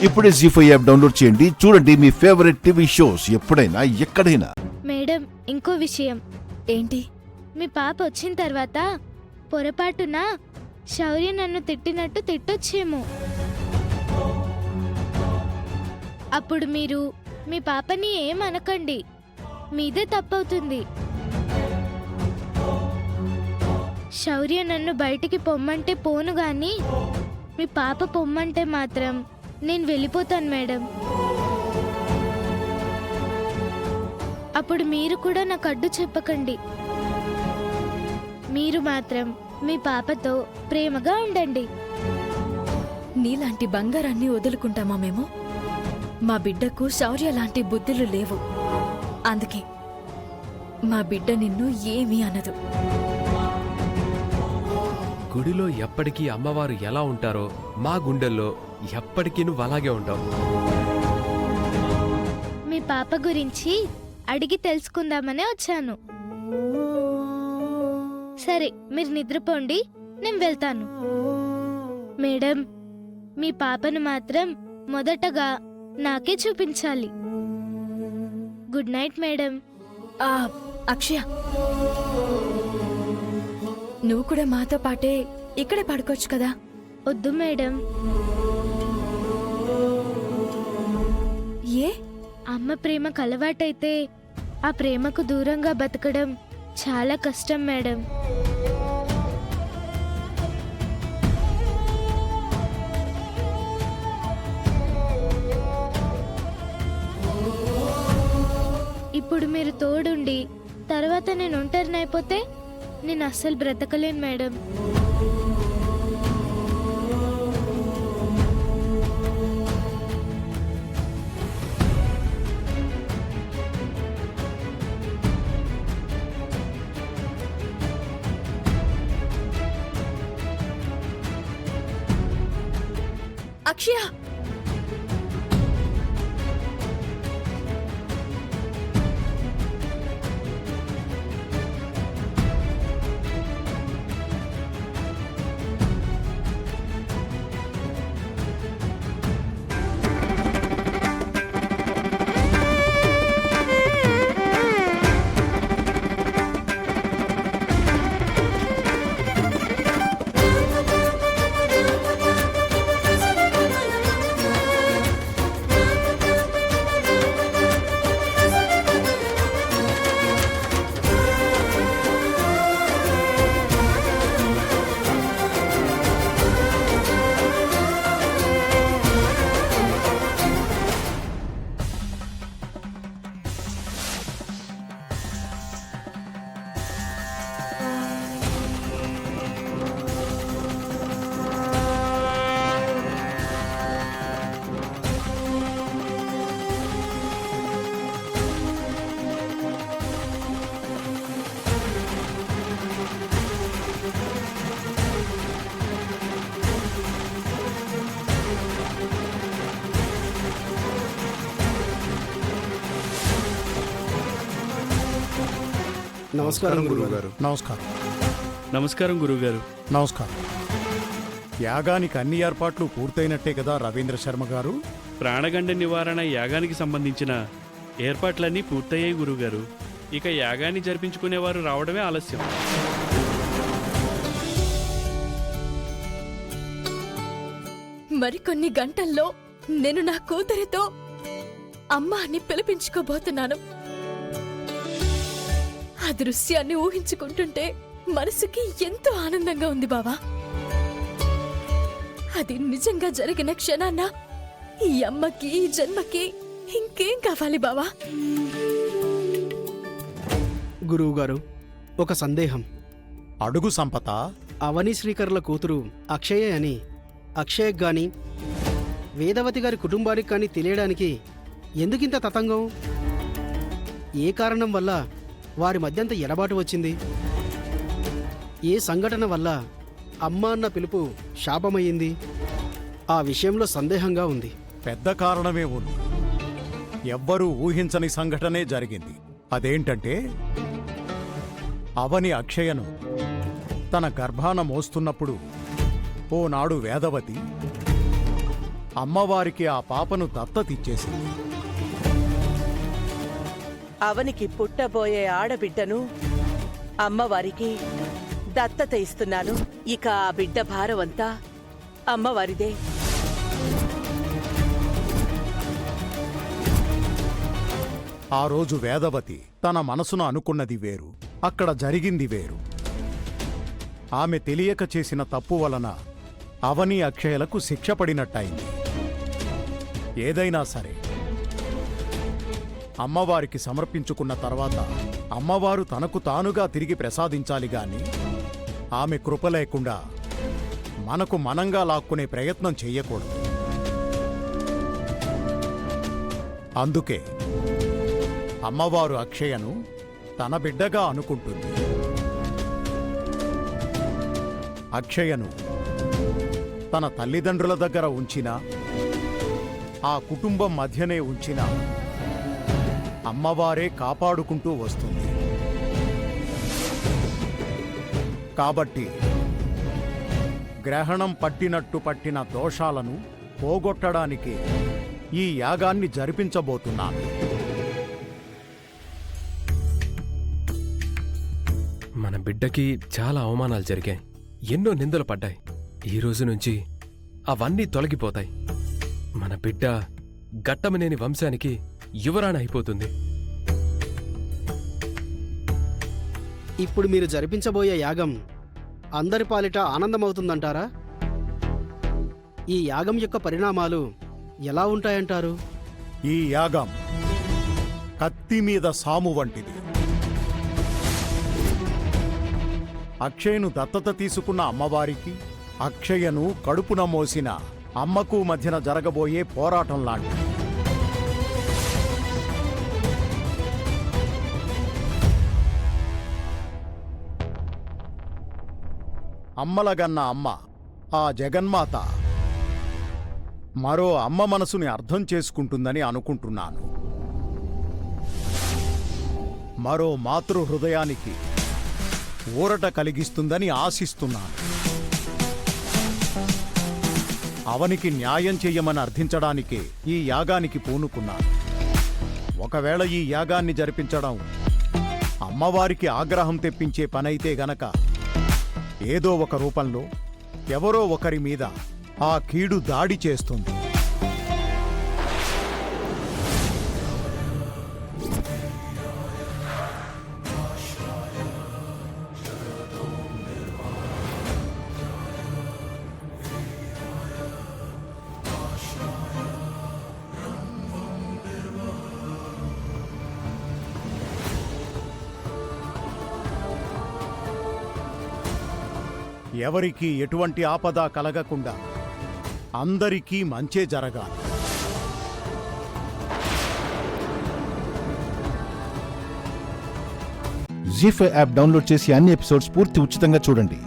ఇప్పుడే జీ5 app download చేయండి. చూడండి మీ ఫేవరెట్ టీవీ షోస్ ఎప్పుడైనా ఎక్కడైనా. మేడం, ఇంకో విషయం. ఏంటి? మీ పాప వచ్చిన తర్వాత పొరపాటున శౌర్య నన్ను తిట్టినట్టు తిట్టొచ్చేమో. అప్పుడు మీరు మీ పాపని ఏమనకండి, మీదే తప్పవుతుంది. శౌర్య నన్ను బయటికి పొమ్మంటే పోను గాని మీ పాప పొమ్మంటే మాత్రం నేను వెళ్ళిపోతాను మేడం. అప్పుడు మీరు కూడా నాకు అడ్డు చెప్పకండి. మీరు మాత్రం మీ పాపతో ప్రేమగా ఉండండి. నీలాంటి బంగారాన్ని వదులుకుంటామా మేము? మా బిడ్డకు శౌర్య లాంటి బుద్ధులు లేవు. అందుకే మా బిడ్డ నిన్ను ఏమీ అనదు. గుడిలో ఎప్పటికీ అమ్మవారు ఎలా ఉంటారో మా గుండెల్లో ఎప్పటికీ నువ్వు అలాగే ఉంటావు. మీ పాప గురించి అడిగి తెలుసుకుందామనే వచ్చాను. సరే, మీరు నిద్రపోండి, నేను వెళ్తాను. మేడం, మీ పాపను మాత్రం మొదటగా నాకే చూపించాలి. Good night madam. అక్షయ, నువ్వు కూడా మాతో పాటే ఇక్కడే పడుకోవచ్చు కదా? వద్దు మేడం. ఏ? అమ్మ ప్రేమకు అలవాటైతే ఆ ప్రేమకు దూరంగా బతకడం చాలా కష్టం మేడం. ఇప్పుడు మీరు తోడుండి తర్వాత నేను ఒంటరినైపోతే నేను అస్సలు బ్రతకలేను మేడం. అక్షయ, నమస్కారం గురువుగారు. నమస్కారం. నమస్కారం గురువుగారు. నమస్కారం. యాగానికి అన్ని ఏర్పాట్లు పూర్తయినట్టే కదా రవీంద్ర శర్మ గారు? ప్రాణగండ నివారణ యాగానికి సంబంధించిన ఏర్పాట్లన్నీ పూర్తయ్యాయి గురువుగారు. ఇక యాగాన్ని జరిపించుకునేవారు రావడమే ఆలస్యం. మరికొన్ని గంటల్లో నేను నా కూతురితో అమ్మా అని పిలిపించుకోబోతున్నాను. ఆ దృశ్యాన్ని ఊహించుకుంటుంటే మనసుకి ఎంతో ఆనందంగా ఉంది బావా. అది నిజంగా జరిగిన క్షణాన్న ఈ అమ్మకి, ఈ జన్మకి ఇంకేం కావాలి బావా? గురువుగారు, ఒక సందేహం. అడుగు సంపత. అవని శ్రీకర్ల కూతురు అక్షయ అని అక్షయ్ గాని వేదవతి గారి కుటుంబానికి కానీ తెలియడానికి ఎందుకింత తతంగం? ఏ కారణం వల్ల వారి మధ్యంత ఎడబాటు వచ్చింది? ఏ సంఘటన వల్ల అమ్మ అన్న పిలుపు శాపమయ్యింది? ఆ విషయంలో సందేహంగా ఉంది. పెద్ద కారణమే ఉంది. ఎవ్వరూ ఊహించని సంఘటనే జరిగింది. అదేంటంటే అవని అక్షయను తన గర్భాన మోస్తున్నప్పుడు ఓనాడు వేదవతి అమ్మవారికి ఆ పాపను దత్తతిచ్చేసింది. అవనికి పుట్టబోయే ఆడబిడ్డను అమ్మవారికి దత్తత ఇస్తున్నాను. ఇక ఆ బిడ్డ భారమంతా అమ్మవారిదే. ఆ రోజు వేదవతి తన మనసును అనుకున్నది వేరు, అక్కడ జరిగింది వేరు. ఆమె తెలియక చేసిన తప్పు వలన అవని అక్షయలకు శిక్ష పడినట్టయింది. ఏదైనా సరే అమ్మవారికి సమర్పించుకున్న తర్వాత అమ్మవారు తనకు తానుగా తిరిగి ప్రసాదించాలి గాని ఆమె కృప లేకుండా మనకు మనంగా లాక్కునే ప్రయత్నం చెయ్యకూడదు. అందుకే అమ్మవారు అక్షయను తన బిడ్డగా అనుకుంటుంది. అక్షయను తన తల్లిదండ్రుల దగ్గర ఉంచినా, ఆ కుటుంబం మధ్యనే ఉంచినా అమ్మవారే కాపాడుకుంటూ వస్తుంది. కాబట్టి గ్రహణం పట్టినట్టు పట్టిన దోషాలను పోగొట్టడానికి ఈ యాగాన్ని జరిపించబోతున్నాను. మన బిడ్డకి చాలా అవమానాలు జరిగాయి, ఎన్నో నిందలు పడ్డాయి. ఈ రోజు నుంచి అవన్నీ తొలగిపోతాయి. మన బిడ్డ గట్టమనేని వంశానికి యువరాణి అయిపోతుంది. ఇప్పుడు మీరు జరిపించబోయే యాగం అందరి పాలిట ఆనందమవుతుందంటారా? ఈ యాగం యొక్క పరిణామాలు ఎలా ఉంటాయంటారు? ఈ యాగం కత్తి మీద సాము వంటిది. అక్షయను దత్తత తీసుకున్న అమ్మవారికి, అక్షయను కడుపున మోసిన అమ్మకు మధ్యన జరగబోయే పోరాటం లాంటిది. అమ్మలగన్న అమ్మ ఆ జగన్మాత మరో అమ్మ మనసుని అర్థం చేసుకుంటుందని అనుకుంటున్నాను. మరో మాతృ హృదయానికి ఊరట కలిగిస్తుందని ఆశిస్తున్నాను. అవనికి న్యాయం చెయ్యమని అర్థించడానికే ఈ యాగానికి పూనుకున్నాను. ఒకవేళ ఈ యాగాన్ని జరిపించడం అమ్మవారికి ఆగ్రహం తెప్పించే పనైతే గనక ఏదో ఒక రూపంలో ఎవరో ఒకరి మీద ఆ కీడు దాడి చేస్తుంది. ఎవరికీ ఎటువంటి ఆపద కలగకుండా అందరికీ మంచే జరగాలి. జీ5 యాప్ డౌన్లోడ్ చేసి అన్ని ఎపిసోడ్స్ పూర్తి ఉచితంగా చూడండి.